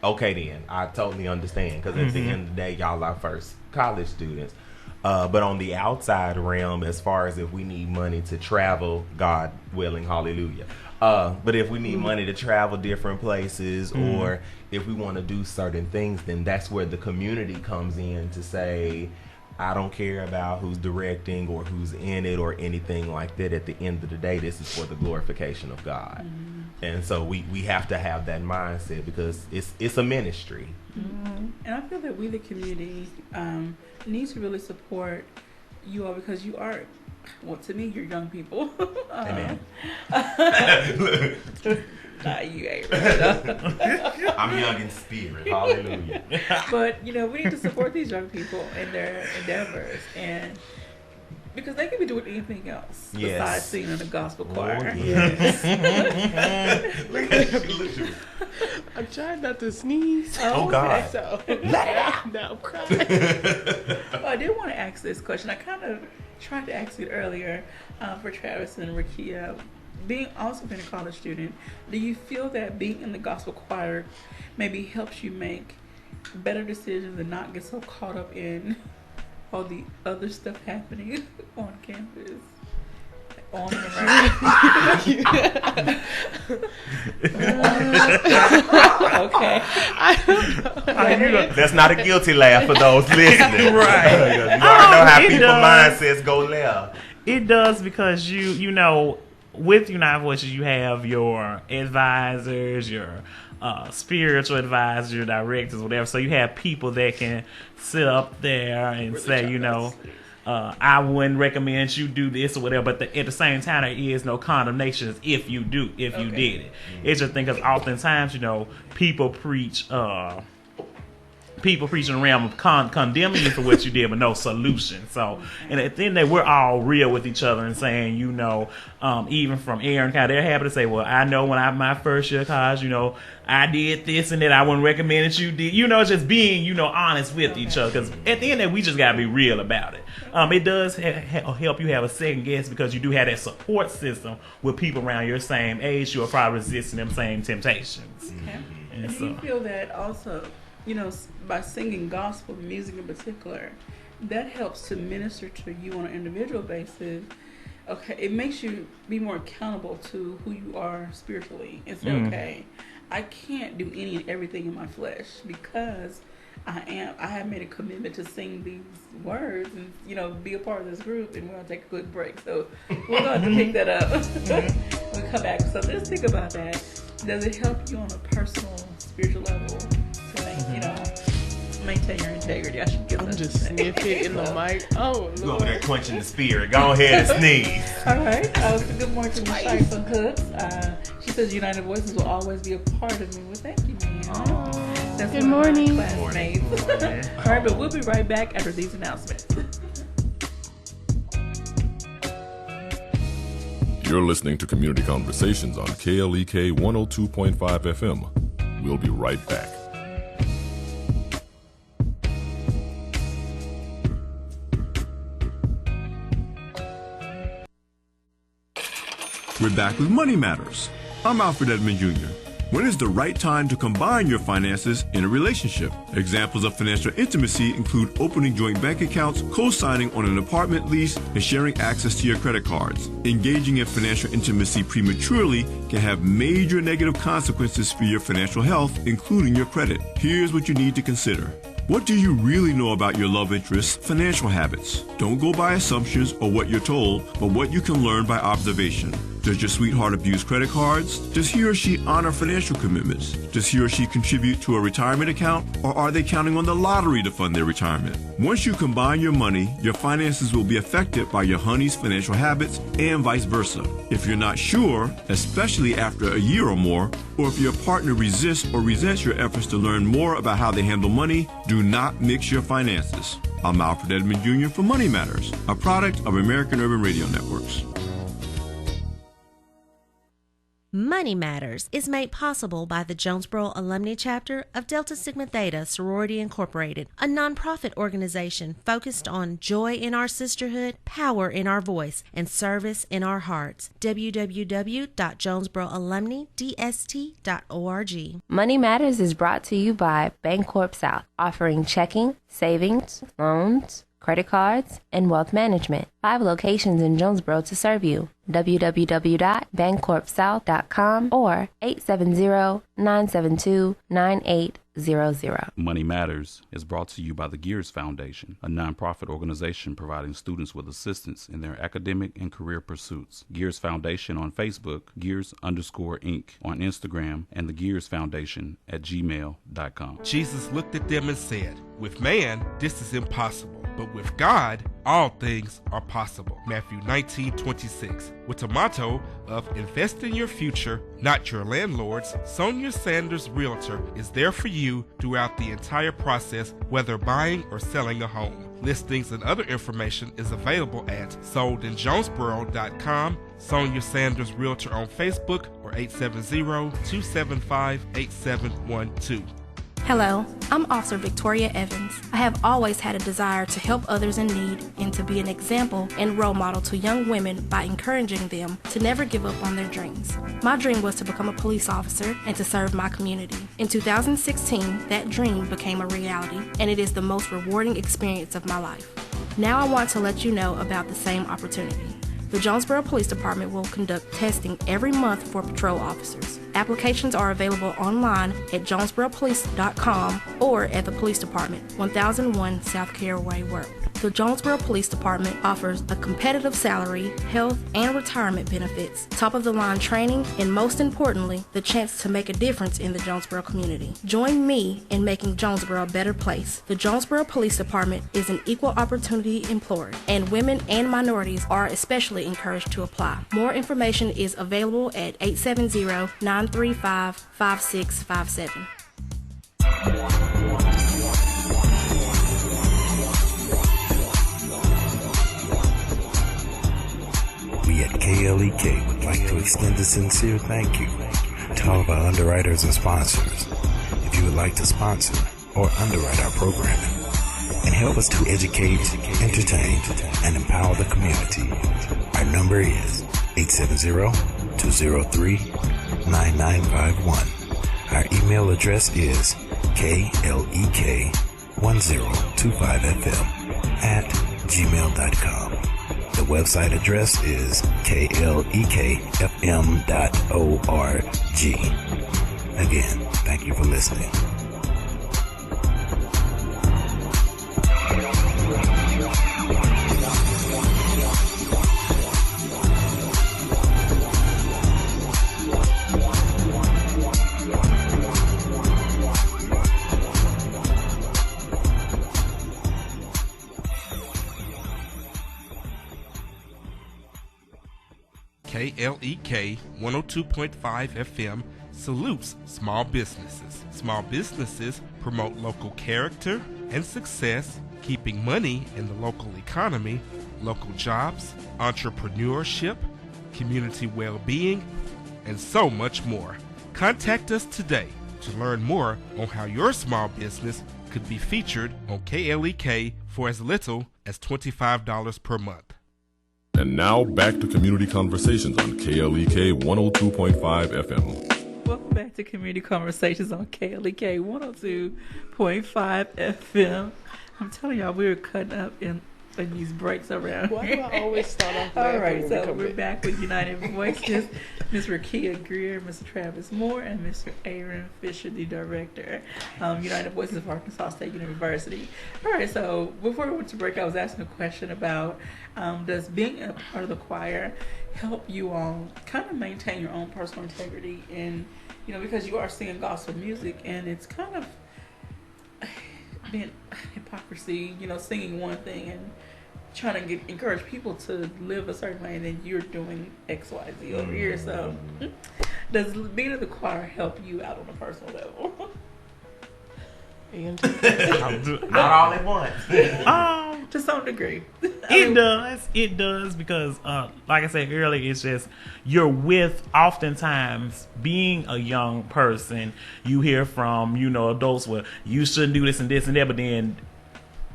okay then, I totally understand, because at the end of the day, y'all are first college students. But on the outside realm, as far as if we need money to travel, God willing, hallelujah. But if we need money to travel different places, or if we want to do certain things, then that's where the community comes in to say, I don't care about who's directing or who's in it or anything like that. At the end of the day, this is for the glorification of God. And so we have to have that mindset, because it's a ministry. And I feel that we, the community, need to really support you all, because you are, well, to me, you're young people. Amen. Nah, you ain't right. I'm young in spirit. Hallelujah. But, we need to support these young people in their endeavors, and because they could be doing anything else besides singing in the gospel choir. Yes. I'm trying not to sneeze. Oh, God. So, no, I'm crying. Well, I did want to ask this question. I kind of tried to ask it earlier for Travis and Rakia. Being a college student, do you feel that being in the gospel choir maybe helps you make better decisions and not get so caught up in all the other stuff happening on campus? On and around. Okay. I don't know. That's not a guilty laugh for those listening. Right. You already know how people mindsets go left. It does, because you know, with United Voices, you have your advisors, your spiritual advisors, your directors, whatever. So you have people that can sit up there and really say, I wouldn't recommend you do this or whatever. But at the same time, there is no condemnation if you did it. It's just because oftentimes, people preach. People preach in the realm of condemning you for what you did, but no solution. So, and at the end of the day, we're all real with each other and saying, even from Aaron, they're happy to say, well, I know when my first year of college, I did this and that. I wouldn't recommend that you did. Just being, honest with each other. Because at the end of the day, we just got to be real about it. It does help you have a second guess, because you do have that support system with people around your same age who are probably resisting them same temptations. Okay. And do you feel that also, by singing gospel music in particular, that helps to minister to you on an individual basis? Okay, it makes you be more accountable to who you are spiritually. And say, okay, I can't do any and everything in my flesh, because I have made a commitment to sing these words and be a part of this group, and we're gonna take a quick break. So we're going to pick that up. We'll come back. So let's think about that. Does it help you on a personal, spiritual level to maintain your integrity? I should give I'm just sniffing in the mic. Oh, Lord. You over there quenching the spirit. Go ahead and sneeze. All right. Good morning to Ms. Shifa Cooks. She says United Voices will always be a part of me. Well, thank you, man. That's good morning. Classmates. All right, but we'll be right back after these announcements. You're listening to Community Conversations on KLEK 102.5 FM. We'll be right back. We're back with Money Matters. I'm Alfred Edmond Jr. When is the right time to combine your finances in a relationship? Examples of financial intimacy include opening joint bank accounts, co-signing on an apartment lease, and sharing access to your credit cards. Engaging in financial intimacy prematurely can have major negative consequences for your financial health, including your credit. Here's what you need to consider. What do you really know about your love interest's financial habits? Don't go by assumptions or what you're told, but what you can learn by observation. Does your sweetheart abuse credit cards? Does he or she honor financial commitments? Does he or she contribute to a retirement account? Or are they counting on the lottery to fund their retirement? Once you combine your money, your finances will be affected by your honey's financial habits and vice versa. If you're not sure, especially after a year or more, or if your partner resists or resents your efforts to learn more about how they handle money, do not mix your finances. I'm Alfred Edmond Jr. for Money Matters, a product of American Urban Radio Networks. Money Money Matters is made possible by the Jonesboro Alumni Chapter of Delta Sigma Theta Sorority Incorporated, a nonprofit organization focused on joy in our sisterhood, power in our voice, and service in our hearts. www.jonesboroalumnidst.org. Money Matters is brought to you by Bancorp South, offering checking, savings, loans, credit cards, and wealth management. 5 locations in Jonesboro to serve you. www.bancorpsouth.com or 870-972-9800. Money Matters is brought to you by the Gears Foundation, a nonprofit organization providing students with assistance in their academic and career pursuits. Gears Foundation on Facebook, Gears_Inc. on Instagram, and the Gears Foundation at gmail.com. Jesus looked at them and said, "With man, this is impossible, but with God, all things are possible." Matthew 19:26. With a motto of invest in your future, not your landlord's, Sonia Sanders Realtor is there for you throughout the entire process, whether buying or selling a home. Listings and other information is available at soldinjonesboro.com, Sonia Sanders Realtor on Facebook, or 870-275-8712. Hello, I'm Officer Victoria Evans. I have always had a desire to help others in need and to be an example and role model to young women by encouraging them to never give up on their dreams. My dream was to become a police officer and to serve my community. In 2016, that dream became a reality, and it is the most rewarding experience of my life. Now I want to let you know about the same opportunity. The Jonesboro Police Department will conduct testing every month for patrol officers. Applications are available online at jonesboropolice.com or at the Police Department, 1001 South Caraway Road. The Jonesboro Police Department offers a competitive salary, health, and retirement benefits, top-of-the-line training, and most importantly, the chance to make a difference in the Jonesboro community. Join me in making Jonesboro a better place. The Jonesboro Police Department is an equal opportunity employer, and women and minorities are especially encouraged to apply. More information is available at 870-935-5657. We at KLEK would like to extend a sincere thank you to all of our underwriters and sponsors. If you would like to sponsor or underwrite our programming and help us to educate, entertain, and empower the community, our number is 870-203-9951. Our email address is klek1025fm@gmail.com. The website address is klekfm.org. Again, thank you for listening. KLEK 102.5 FM salutes small businesses. Small businesses promote local character and success, keeping money in the local economy, local jobs, entrepreneurship, community well-being, and so much more. Contact us today to learn more on how your small business could be featured on KLEK for as little as $25 per month. And now back to Community Conversations on KLEK 102.5 FM. Welcome back to Community Conversations on KLEK 102.5 FM. I'm telling y'all, we were cutting up in these breaks around Why do I always start off All laughing right, when so we come we're in? back with United Voices, Ms. Rakia Greer, Mr. Travis Moore, and Mr. Aaron Fisher, the director, United Voices of Arkansas State University. All right, so before we went to break, I was asking a question about does being a part of the choir help you all kind of maintain your own personal integrity, and because you are singing gospel music, and it's kind of being hypocrisy, singing one thing and trying to encourage people to live a certain way, and then you're doing X, Y, Z over here. So, does being in the choir help you out on a personal level? Not all at once. to some degree. It does because, like I said earlier, it's just you're with. Oftentimes, being a young person, you hear from adults where you shouldn't do this and this and that, but then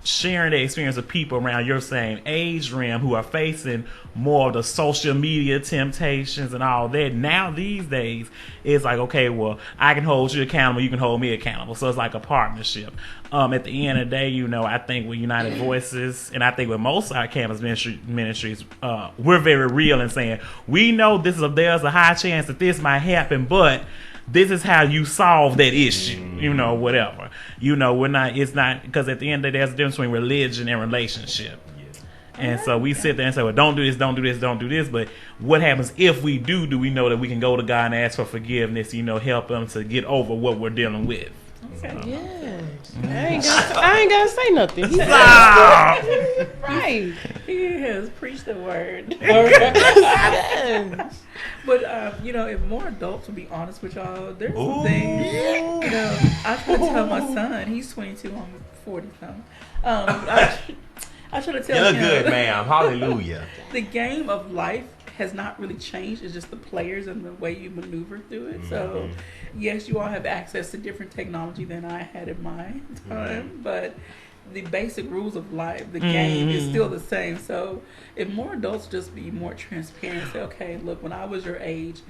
sharing the experience of people around your same age realm who are facing more of the social media temptations and all that. Now these days, it's like, okay, well, I can hold you accountable, you can hold me accountable. So it's like a partnership. At the end of the day, I think with United Voices, and I think with most of our campus ministries, we're very real in saying, we know there's a high chance that this might happen, but this is how you solve that issue, whatever. It's not, because at the end of the day, there's a difference between religion and relationship. And so we sit there and say, well, don't do this, don't do this, don't do this. But what happens if we do we know that we can go to God and ask for forgiveness, help them to get over what we're dealing with. Okay. Yeah. I ain't gotta say nothing. He's right. He has preached the word. But if more adults would be honest with y'all, there's some things. I try to tell my son. He's 22. I'm 40 something. I try to tell him. You look good, ma'am. Hallelujah. The game of life has not really changed. It's just the players and the way you maneuver through it. So, yes, you all have access to different technology than I had in my time, but the basic rules of life, the game is still the same. So, if more adults just be more transparent, say, okay, look, when I was your age,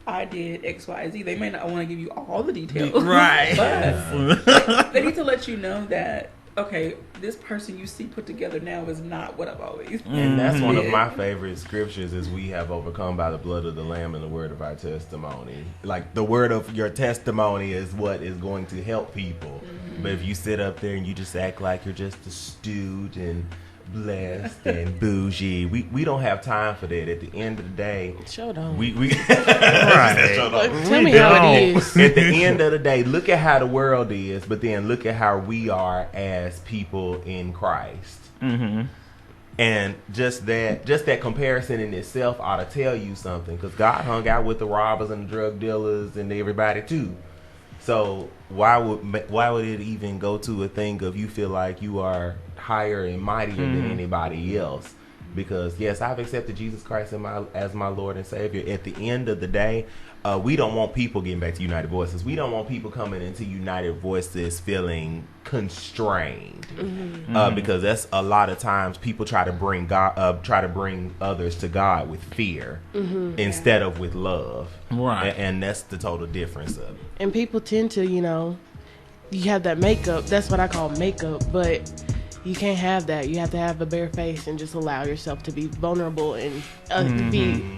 I did X, Y, Z. They may not want to give you all the details, right? But they need to let you know that, okay, this person you see put together now is not what I've always been. And that's one of my favorite scriptures is we have overcome by the blood of the Lamb and the word of our testimony. Like, the word of your testimony is what is going to help people. But if you sit up there and you just act like you're just astute and blessed and bougie, we don't have time for that. At the end of the day, show don't. We right. Tell me how it is. At the end of the day, look at how the world is, but then look at how we are as people in Christ. And just that comparison in itself ought to tell you something, because God hung out with the robbers and the drug dealers and everybody too. So why would it even go to a thing of you feel like you are higher and mightier than anybody else? Because yes, I've accepted Jesus Christ as my Lord and Savior. At the end of the day, we don't want people, getting back to United Voices, we don't want people coming into United Voices feeling constrained, because that's a lot of times people try to bring others to God with fear instead of with love, right? And that's the total difference of it. And people tend to, you have that makeup. That's what I call makeup, but you can't have that. You have to have a bare face and just allow yourself to be vulnerable and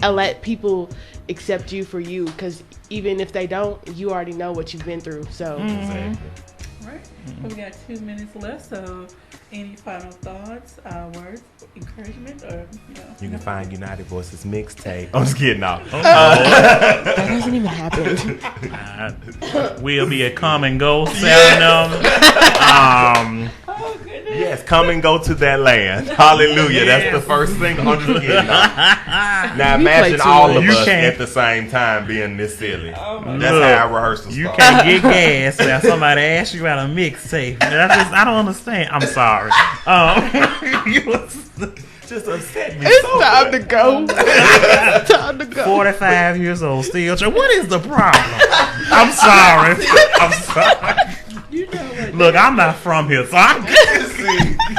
let people accept you for you. Because even if they don't, you already know what you've been through. So, Right. So we got 2 minutes left. So, any final thoughts, words, encouragement, or you can find United Voices mixtape. I'm just kidding. No, that hasn't even happened. We'll be a come and go selling them. Yes, come and go to that land. Hallelujah. That's the first thing. I'm just kidding. Now imagine all of us at the same time being this silly. That's how rehearsals start. You can't get gas now somebody asks you about a mixtape. I don't understand. I'm sorry. Just upset me. It's time to go. It's time to go. 45 years old still. What is the problem? I'm sorry. Look, I'm not from here, so I'm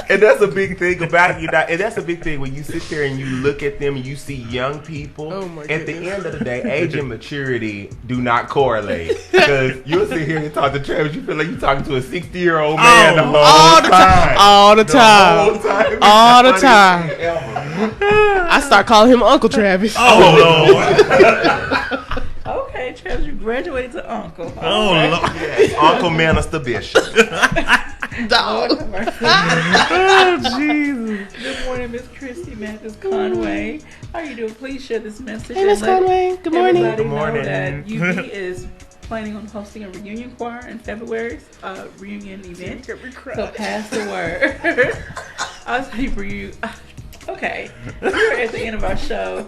and that's a big thing about you. And that's a big thing when you sit there and you look at them and you see young people. At the end of the day, age and maturity do not correlate. Because you'll sit here and talk to Travis, you feel like you're talking to a 60-year-old man the whole time. All the time. I start calling him Uncle Travis. Okay, Travis, you graduated to Uncle. Lord. Yes, Uncle Minister Bishop. Dog. Jesus. Good morning, Miss Christy Mathis Conway. How are you doing? Please share this message. Hey, Miss Conway. Good morning. Everybody know that UV is planning on hosting a reunion choir in February's reunion event. So pass the word. I'll say for you. Okay, we're at the end of our show.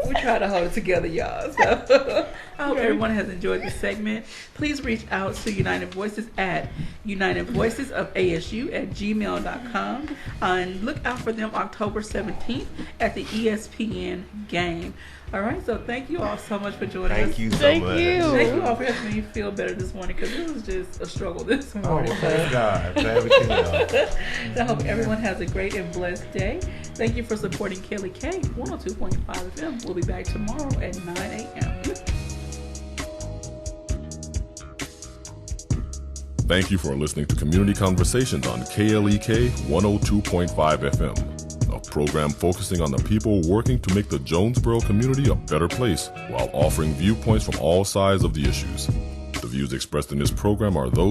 We try to hold it together, y'all. So I hope everyone has enjoyed this segment. Please reach out to United Voices at unitedvoicesofasu@gmail.com. And look out for them October 17th at the ESPN game. All right, so thank you all so much for joining us. Thank you so much. Thank you all for helping me feel better this morning, because it was just a struggle this morning. Oh, thank God. Glad we can help. I hope everyone has a great and blessed day. Thank you for supporting KLEK 102.5 FM. We'll be back tomorrow at 9 a.m. Thank you for listening to Community Conversations on KLEK 102.5 FM, a program focusing on the people working to make the Jonesboro community a better place while offering viewpoints from all sides of the issues. The views expressed in this program are those